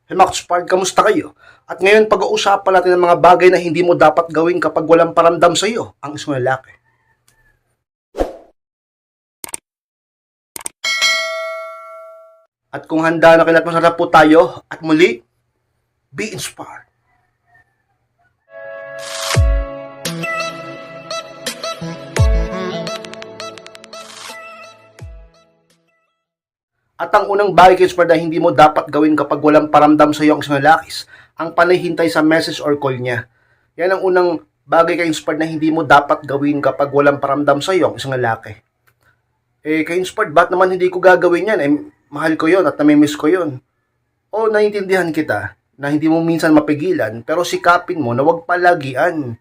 Hey Max Pard, kamusta kayo? At ngayon pag-uusapan natin ang mga bagay na hindi mo dapat gawin kapag walang paramdam sa iyo ang isang lalaki. At kung handa na kayo at masarap po tayo, at muli, be inspired. At ang unang bagay kayo na hindi mo dapat gawin kapag walang paramdam sa iyo ang isang lalaki, ang panahintay sa message or call niya. Yan ang unang bagay ka-inspired na hindi mo dapat gawin kapag walang paramdam sa iyo ang isang lalaki. Ka-inspired, ba't naman hindi ko gagawin yan? Mahal ko yon at namimiss ko yon. O, naiintindihan kita na hindi mo minsan mapigilan, pero sikapin mo na huwag palagian.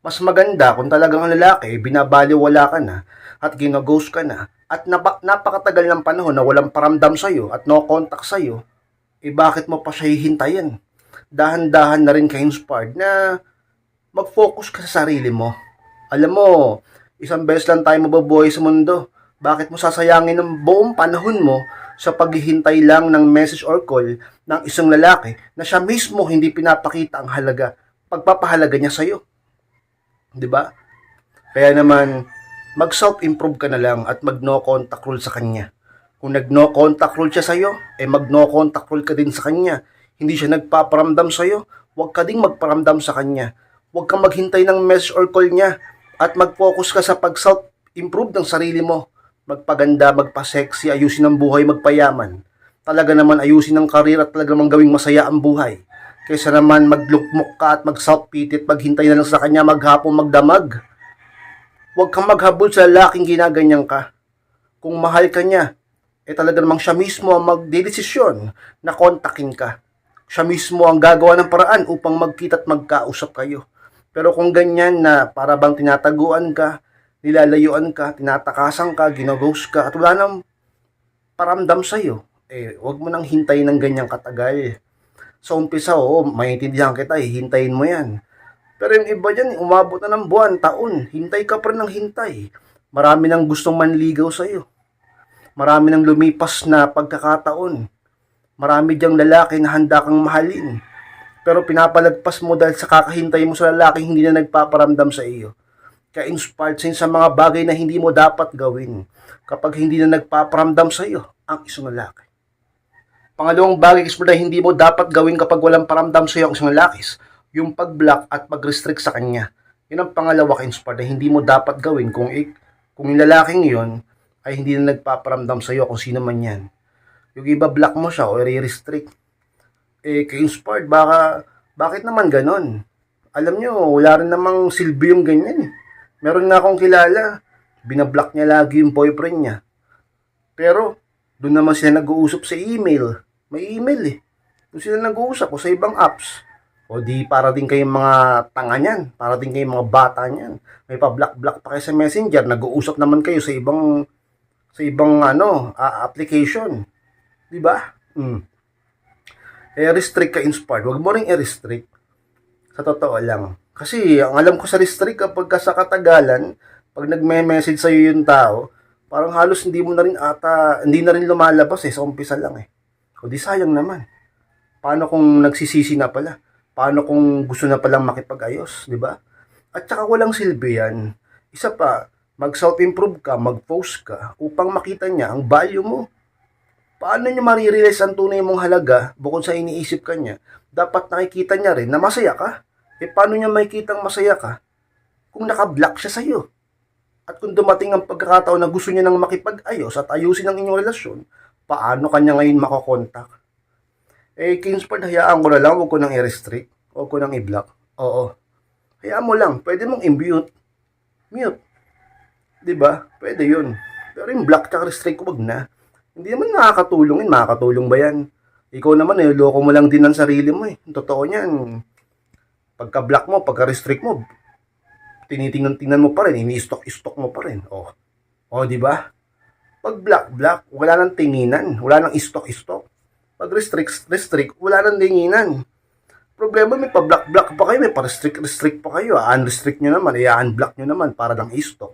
Mas maganda kung talagang ang lalaki, binabaliwala ka na at ginaghost ka na at napakatagal ng panahon na walang paramdam sa'yo at no contact sa'yo, bakit mo pa siya hihintayin? Dahan-dahan na rin ka-inspired na mag-focus ka sa sarili mo. Alam mo, isang beses lang tayo mabubuhay sa mundo. Bakit mo sasayangin ng buong panahon mo sa paghihintay lang ng message or call ng isang lalaki na siya mismo hindi pinapakita ang halaga, pagpapahalaga niya sa'yo? 'Di ba? Kaya naman, mag-self-improve ka na lang at mag-no contact rule sa kanya. Kung nag-no contact rule siya sa'yo, mag-no contact rule ka din sa kanya. Hindi siya nagpaparamdam sa'yo, huwag ka ding magparamdam sa kanya. Huwag kang maghintay ng message or call niya at mag-focus ka sa pag-self-improve ng sarili mo. Magpaganda, magpa-sexy, ayusin ang buhay, magpayaman. Talaga naman ayusin ang karir at talaga naman gawing masaya ang buhay. Kaysa naman maglukmok ka at mag-self-pity at maghintay na lang sa kanya maghapon magdamag. Huwag kang maghabol sa lalaking ginaganyan ka. Kung mahal ka niya, talaga namang siya mismo ang magdedesisyon na kontakin ka. Siya mismo ang gagawa ng paraan upang magkita at magkausap kayo. Pero kung ganyan na para bang tinataguan ka, nilalayuan ka, tinatakasan ka, ginaghost ka, at wala nang paramdam sa'yo, huwag mo nang hintayin ng ganyang katagal. Sa umpisa, maintindihan kita, hintayin mo yan. Pero yung iba dyan, umabot na ng buwan, taon, hintay ka pa rin ng hintay. Marami nang gustong manligaw sa'yo. Marami nang lumipas na pagkakataon. Marami diyang lalaki na handa kang mahalin. Pero pinapalagpas mo dahil sa kakahintay mo sa lalaking hindi na nagpaparamdam sa iyo. Ka-inspired sa mga bagay na hindi mo dapat gawin kapag hindi na nagpaparamdam sa iyo ang isang lalaki. Pangalawang bagay na hindi mo dapat gawin kapag walang paramdam sa iyo ang isang lalaki, yung pag-block at pag-restrict sa kanya. Yun ang pangalawa ka-inspired na hindi mo dapat gawin kung yung lalaking yun ay hindi na nagpaparamdam sa iyo kung sino man yan. Yung iba block mo siya o i-restrict. Ka-inspired, bakit naman ganon? Alam nyo, wala rin namang silbi yung ganyan. Meron nga akong kilala, binablock niya lagi yung boyfriend niya. Pero, doon naman sila nag-uusap sa email. May email. Doon sila nag-uusap o sa ibang apps. O di para din kayong mga tanga niyan, para din kayong mga bata niyan. May pa-block-block pa kayo sa Messenger, nag-uusap naman kayo sa ibang application. 'Di ba? Restrict ka inspired. Huwag mo ring i-restrict. Sa totoo lang. Kasi ang alam ko sa restrict kapag sa katagalan, pag nagme-message sa iyo yung tao, parang halos hindi na rin lumalabas sa umpisa lang O di sayang naman. Paano kung nagsisisi na pala? Paano kung gusto na palang makipag-ayos, di ba? At saka walang silbi yan. Isa pa, mag-self-improve ka, mag-post ka, upang makita niya ang value mo. Paano niya marirealize ang tunay mong halaga, bukod sa iniisip ka niya? Dapat nakikita niya rin na masaya ka. Paano niya makikita ang masaya ka? Kung naka-block siya sa'yo. At kung dumating ang pagkakataon na gusto niya nang makipag-ayos at ayusin ang inyong relasyon, paano kanya ngayon makokontak? Kinspard, hayaan ko na lang, huwag ko nang i-restrict, huwag ko nang i-block. Oo. Hayaan mo lang, pwede mong i-mute. Mute. Diba? Pwede yun. Pero yung block at restrict, huwag na. Hindi naman nakakatulong yun. Makakatulong ba yan? Ikaw naman, loko mo lang din ang sarili mo Totoo niyan. Pagka-block mo, pagka-restrict mo, tinitingnan mo pa rin, ini-stock mo pa rin. Diba? Pag block, wala nang tinginan, wala nang stock. Pag restrict, wala nang dinginan. Problema, may pa-block pa kayo, may pa-restrict pa kayo. Unrestrict nyo naman, i-unblock nyo naman para lang i-stock.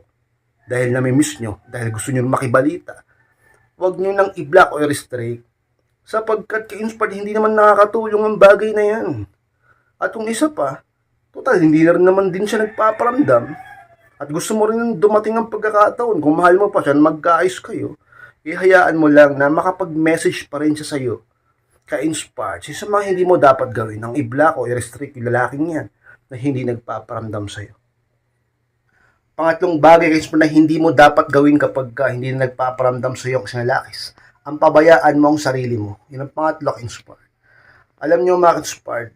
Dahil namimiss nyo, dahil gusto nyo makibalita. Huwag nyo nang i-block o i-restrict. Sapagkat ka-inspired, hindi naman nakakatulong ang bagay na yan. At kung isa pa, total, hindi na rin naman din siya nagpaparamdam. At gusto mo rin dumating ang pagkakataon, kung mahal mo pa siya, magkaayos kayo, ihayaan mo lang na makapag-message pa rin siya sa'yo. Ka-inspired. Sa mga hindi mo dapat gawin, ang i-block o i-restrict yung lalaking yan na hindi nagpaparamdam sa'yo. Pangatlong bagay na hindi mo dapat gawin kapag hindi na nagpaparamdam sa iyo ang isang lalaki, ang pabayaan mo ang sarili mo. Yun ang pangatlo, inspired. Alam niyo mga inspired,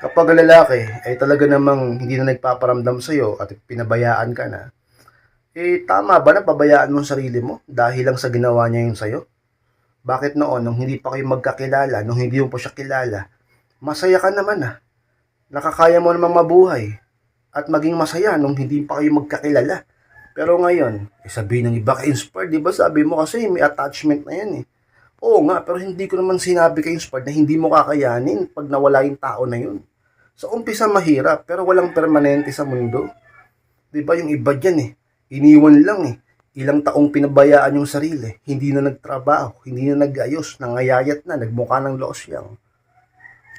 kapag ang lalaki ay talaga namang hindi na nagpaparamdam sa iyo at pinabayaan ka na, tama ba na pabayaan mo ang sarili mo dahil lang sa ginawa niya yun sa iyo? Bakit noon, nung hindi pa kayo magkakilala, nung hindi mo pa siya kilala, masaya ka naman nakakaya mo namang mabuhay at maging masaya nung hindi pa kayo magkakilala. Pero ngayon, sabihin ng iba ka-inspired, di ba sabi mo kasi may attachment na yan Oo nga, pero hindi ko naman sinabi ka-inspired na hindi mo kakayanin pag nawala yung tao na yun. Sa umpisa mahirap, pero walang permanente sa mundo. Di ba yung iba dyan iniwan lang Ilang taong pinabayaan yung sarili, hindi na nagtrabaho, hindi na nag-ayos, nangayayat na, nagmukha ng losyang.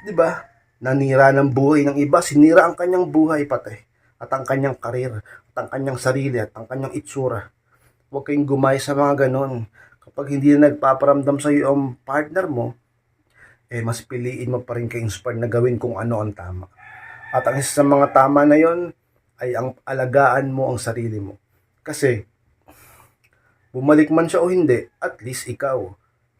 Di ba? Nanira ng buhay ng iba, sinira ang kanyang buhay pati, at ang kanyang karir, at ang kanyang sarili, at ang kanyang itsura. Huwag kayong gumaya sa mga ganon. Kapag hindi na nagpaparamdam sa iyo ang partner mo, mas piliin mo pa rin ka-inspired na gawin kung ano ang tama. At ang isa sa mga tama na yon ay ang alagaan mo ang sarili mo. Kasi, bumalik man siya o hindi, at least ikaw,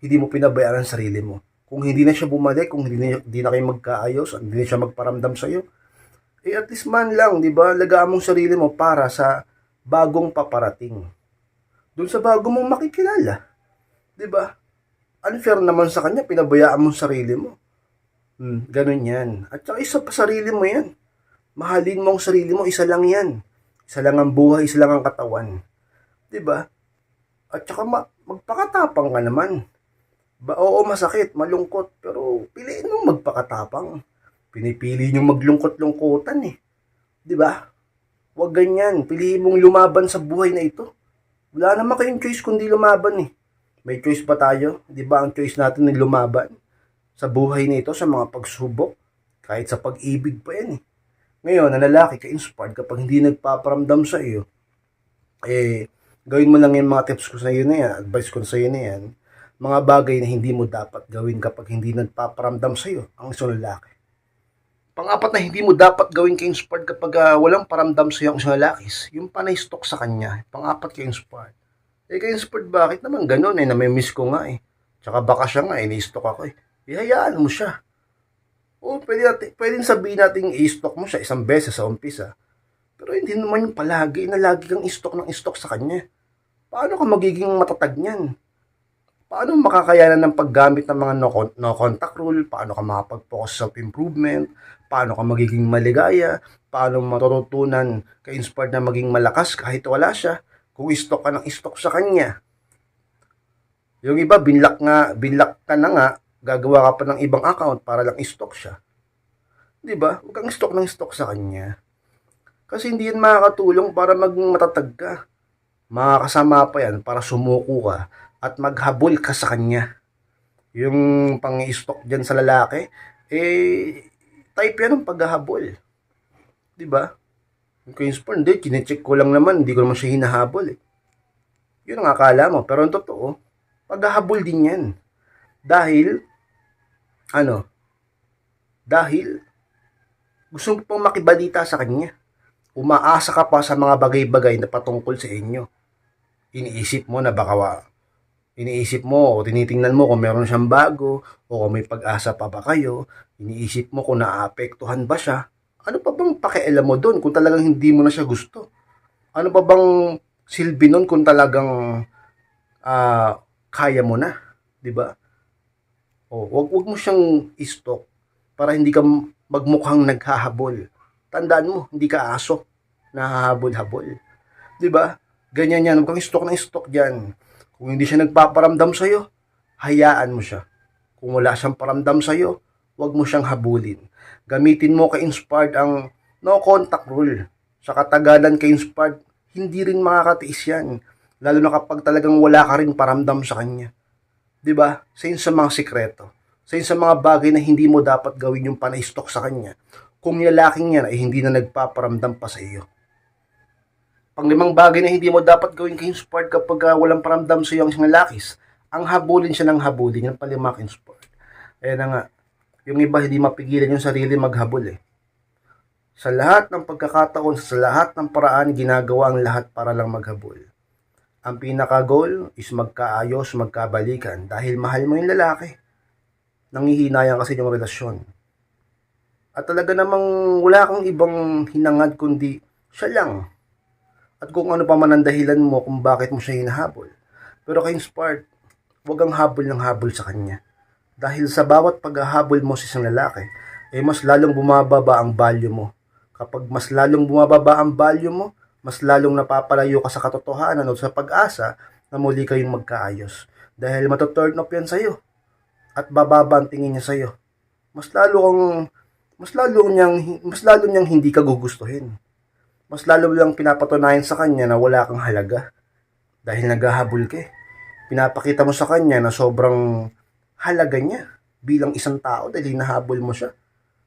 hindi mo pinabayaan ang sarili mo. Kung hindi na siya bumalik, kung hindi na kayo magkaayos, hindi na siya magparamdam sa iyo, at least man lang, di ba, lagaan mong sarili mo para sa bagong paparating. Doon sa bago mong makikilala. Di ba? Unfair naman sa kanya, pinabayaan mong sarili mo. Ganun yan. At saka isa pa sarili mo yan. Mahalin mo ang sarili mo, isa lang yan. Isa lang ang buhay, isa lang ang katawan. Di ba? At saka magpakatapang ka naman. Oo, masakit, malungkot, pero piliin mo magpakatapang. Pinipili nyo maglungkot-lungkutan Di ba? Huwag ganyan. Piliin mong lumaban sa buhay na ito. Wala naman kayong choice kundi lumaban May choice pa tayo? Di ba ang choice natin ay lumaban? Sa buhay na ito, sa mga pagsubok. Kahit sa pag-ibig pa yan Ngayon, ang lalaki ka-inspired kapag hindi nagpaparamdam sa iyo, gawin mo lang yung mga tips ko sa iyo na yan, advice ko sa iyo na yan, mga bagay na hindi mo dapat gawin kapag hindi nagpaparamdam sa iyo ang isang lalaki. Pang-apat na hindi mo dapat gawin ka-inspired kapag walang paramdam sa iyo ang isang lalaki, yung panay-stalk sa kanya. Pang-apat ka-inspired. Ka-inspired bakit naman ganun namimiss ko nga Tsaka baka siya nga ni-stalk ako Ihayaan mo siya. O pwedeng sabihin natin i-stalk mo siya isang beses sa umpisa. Pero hindi naman yung palagi na lagi kang i-stalk ng i-stalk sa kanya. Paano ka magiging matatag niyan? Paano makakayanan ng paggamit ng mga no-contact rule? Paano ka makapag-focus sa self-improvement? Paano ka magiging maligaya? Paano matututunan ka-inspired na maging malakas kahit wala siya? Kung i-stalk ka ng i-stalk sa kanya. Yung iba, binlock ka na nga, gagawa ka pa ng ibang account para lang i-stalk siya. Di ba? Huwag kang stalk ng stalk sa kanya. Kasi hindi yan makakatulong para maging matatag ka. Makakasama pa yan para sumuko ka at maghabol ka sa kanya. Yung pang-i-stalk dyan sa lalaki, type yan ng paghahabol. Di ba? Yung ka-inspired, hindi, chinecheck ko lang naman, hindi ko naman siya hinahabol Yun ang akala mo. Pero ang totoo, paghahabol din yan. Dahil gusto mo pang makibalita sa kanya. Umaasa ka pa sa mga bagay-bagay na patungkol sa inyo. Iniisip mo o tinitingnan mo kung meron siyang bago o kung may pag-asa pa ba kayo. Iniisip mo kung naaapektuhan ba siya. Ano pa bang pakialam mo doon kung talagang hindi mo na siya gusto? Ano pa bang silbi nun kung talagang kaya mo na? Diba? Wag mo siyang i-stalk para hindi ka magmukhang naghahabol. Tandaan mo, hindi ka aso na hahabol-habol. Diba? Ganyan yan. Huwag kang stalk na stalk dyan. Kung hindi siya nagpaparamdam sa'yo, hayaan mo siya. Kung wala siyang paramdam sa'yo, huwag mo siyang habulin. Gamitin mo ka-inspired ang no contact rule. Sa katagalan ka-inspired, hindi rin makakatiis yan. Lalo na kapag talagang wala ka rin paramdam sa kanya. Diba? Sa mga sikreto. Sa mga bagay na hindi mo dapat gawin yung panay-stalk sa kanya, kung lalaking yan ay hindi na nagpaparamdam pa sa iyo. Panglimang bagay na hindi mo dapat gawin kay sport kapag walang paramdam sa iyo ang isang lalakis, ang habulin siya ng habulin, yung palima kay sport. Ayan na nga, yung iba hindi mapigilan yung sarili maghabol eh. Sa lahat ng pagkakataon, sa lahat ng paraan, ginagawa ang lahat para lang maghabol. Ang pinaka-goal is magkaayos, magkabalikan dahil mahal mo yung lalaki. Nangihinayang kasi yung relasyon. At talaga namang wala kang ibang hinangad kundi siya lang. At kung ano pa man ang dahilan mo kung bakit mo siya hinahabol. Pero kay Spark, huwag ang habol ng habol sa kanya. Dahil sa bawat paghahabol mo sa isang lalaki, mas lalong bumababa ang value mo. Kapag mas lalong bumababa ang value mo, mas lalong napapalayo ka sa katotohanan o sa pag-asa na muli kayong magkaayos. Dahil matuturn off yan sa'yo. At bababa ang tingin niya sa'yo. Mas lalo niyang hindi ka gugustuhin. Mas lalo lang pinapatunayan sa kanya na wala kang halaga. Dahil naghahabol ka eh. Pinapakita mo sa kanya na sobrang halaga niya bilang isang tao dahil hinahabol mo siya.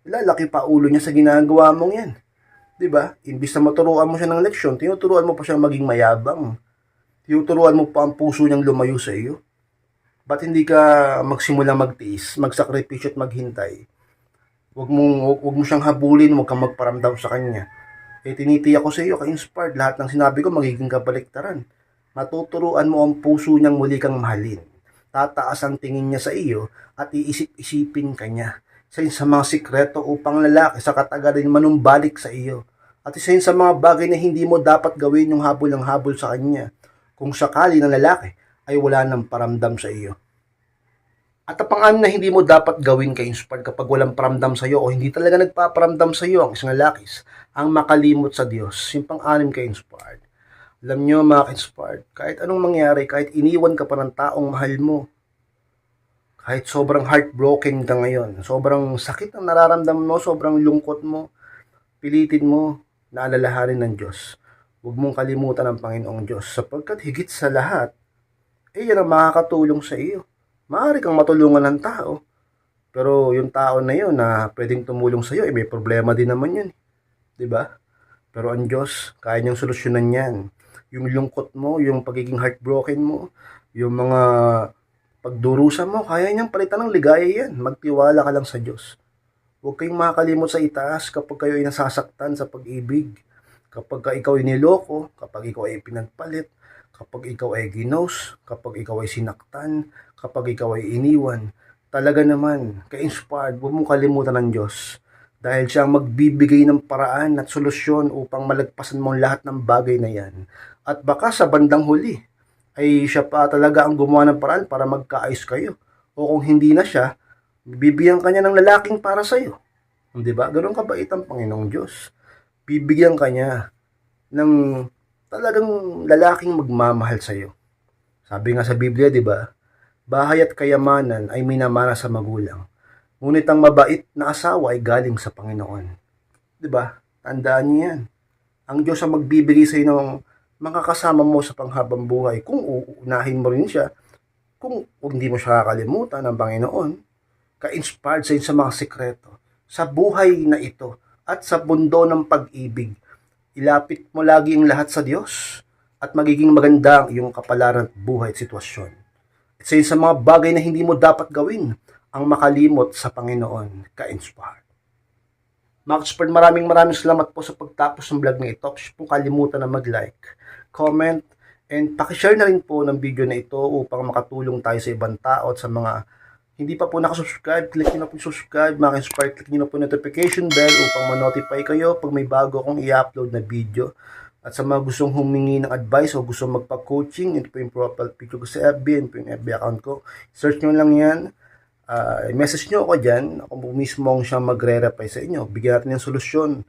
Lalaki pa ulo niya sa ginagawa mong yan. Diba? Imbis na maturuan mo siya ng leksyon, tinuturuan mo pa siyang maging mayabang. Tinuturuan mo pa ang puso niyang lumayo sa iyo. Ba't hindi ka magsimula magtiis, magsakripisyo at maghintay? Huwag mo siyang habulin, huwag kang magparamdam sa kanya. Tinitiyak ko sa iyo, ka-inspired, lahat ng sinabi ko magiging kabaliktaran. Matuturuan mo ang puso niyang muli kang mahalin. Tataas ang tingin niya sa iyo at iisip-isipin ka niya. Isa yun sa mga sikreto upang lalaki sa katagalan manumbalik sa iyo. At isa yun sa mga bagay na hindi mo dapat gawin yung habol ng habol sa kanya. Kung sakali ng lalaki ay wala nang paramdam sa iyo. At ang pang-anim na hindi mo dapat gawin kay inspired kapag walang paramdam sa iyo o hindi talaga nagpaparamdam sa iyo ang isang lalaki, ang makalimot sa Diyos. Yung pang-anim kay inspired. Alam nyo mga inspired, kahit anong mangyari, kahit iniwan ka pa ng taong mahal mo, kahit sobrang heartbroken ka ngayon, sobrang sakit ang nararamdaman mo, sobrang lungkot mo, pilitin mo na alalahanin ng Diyos. Huwag mong kalimutan ang Panginoong Diyos sapagkat higit sa lahat, yan ang makakatulong sa iyo. Maaari kang matulungan ng tao, pero yung tao na yun na pwedeng tumulong sa iyo, may problema din naman yun. Diba? Pero ang Diyos, kaya niyang solusyonan yan. Yung lungkot mo, yung pagiging heartbroken mo, yung mga pagdurusa mo, kaya niyang palitan ng ligaya yan. Magtiwala ka lang sa Diyos. Huwag kayong makakalimot sa itaas kapag kayo ay nasasaktan sa pag-ibig. Kapag ikaw ay niloko, kapag ikaw ay pinagpalit, kapag ikaw ay ginos, kapag ikaw ay sinaktan, kapag ikaw ay iniwan, talaga naman, ka-inspired, huwag mong kalimutan ng Diyos. Dahil siya ang magbibigay ng paraan at solusyon upang malagpasan mo lahat ng bagay na yan. At baka sa bandang huli, ay siya pa talaga ang gumawa ng paraan para magkaayos kayo. O kung hindi na siya, bibigyan ka niya ng lalaking para sa'yo. Diba? Ganun kabait ang Panginoong Diyos. Bibigyan ka niya ng talagang lalaking magmamahal sa iyo. Sabi nga sa Biblia, 'di ba? Bahay at kayamanan ay minamana sa magulang. Ngunit ang mabait na asawa ay galing sa Panginoon. 'Di ba? Tandaan niyo 'yan. Ang Diyos ang magbibigay sa iyo ng makakasama mo sa panghabang buhay kung uunahin mo rin siya. Kung hindi mo siya kakalimutan ng Panginoon, ka-inspired sa mga sikreto sa buhay na ito at sa mundo ng pag-ibig. Ilapit mo lagi ang lahat sa Diyos at magiging maganda ang iyong kapalaran at buhay at sitwasyon. Isa sa mga bagay na hindi mo dapat gawin ang makalimot sa Panginoon, ka-inspired. Mga ka-inspired, maraming salamat po sa pagtapos ng vlog na ito. Huwag pong kalimutan na mag-like, comment, and pakishare na rin po ng video na ito upang makatulong tayo sa ibang tao at sa mga hindi pa po nakasubscribe, click nyo na po subscribe, mga inspired, click nyo na po notification bell upang ma-notify kayo pag may bago akong i-upload na video. At sa mga gustong humingi ng advice o gustong magpa-coaching, ito po yung profile picture ko sa FB, ito po yung FB account ko. Search nyo lang yan, message nyo ako dyan, ako mismo ang siyang magre-reply sa inyo. Bigyan natin ng solusyon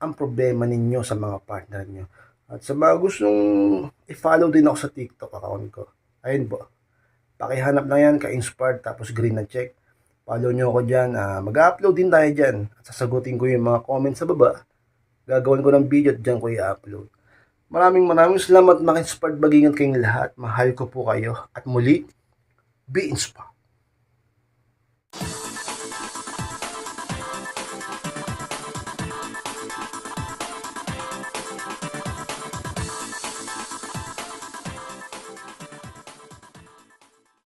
ang problema ninyo sa mga partner nyo. At sa mga gustong i-follow din ako sa TikTok account ko, ayun po. Pakihanap lang yan, ka-inspired, tapos green na check. Follow nyo ako dyan. Mag-upload din tayo dyan. At sasagutin ko yung mga comments sa baba. Gagawin ko ng video at dyan ko i-upload. Maraming salamat, mga inspired. Mag-ingat kayong lahat. Mahal ko po kayo. At muli, be inspired.